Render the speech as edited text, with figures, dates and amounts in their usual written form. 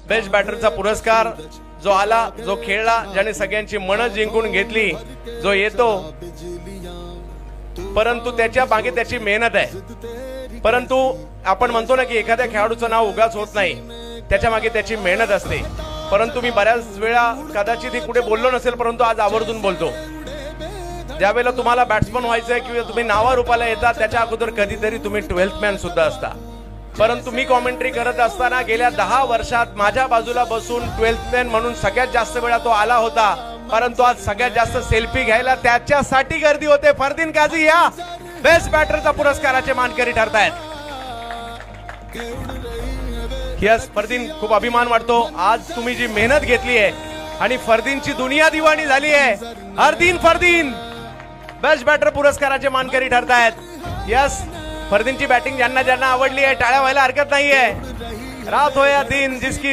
Best बॅटरचा पुरस्कार जो आला, जो खेळला, ज्याने सगळ्यांची मन जिंकून घेतली, जो येतो परंतु त्याच्या मागे त्याची मेहनत आहे। परंतु आपण म्हणतो ना की एखाद्या खेळाडूचं नाव उगाच होत नाही, त्याच्या मागे त्याची मेहनत असते। परंतु मी बऱ्याच वेळा कदाचित ही कुठे बोललो नसेल, परंतु आज आवर्जून बोलतो, ज्यावेळेला तुम्हाला बॅट्समन व्हायचंय किंवा तुम्ही नावारूपाला येता त्याच्या अगोदर कधीतरी तुम्ही 12th मॅन सुद्धा असता। परंतु मी कॉमेंट्री करत असताना गेल्या 10 वर्षात माझ्या बाजूला बसून 12th मॅन म्हणून सगळ्यात जास्त वेळा तो आला होता, परंतु आज सगळ्यात जास्त सेल्फी घ्यायला त्याच्यासाठी गर्दी होते। फरदीन काझी या बेस्ट बॅटरचा पुरस्काराचे मानकरी ठरतायत। यस फरदीन, खूप अभिमान वाटतो आज तुम्ही जी मेहनत घेतली आहे आणि फरदीनची दुनिया दिवाणी झाली आहे। हरदीन फरदीन बेस्ट बॅटर पुरस्काराचे मानकरी ठरतायत। यस फरदीनची बॅटिंग ज्यांना ज्यांना आवडली आहे टाळ्या व्हायला हरकत नाहीये। रात हो या दिन जिसकी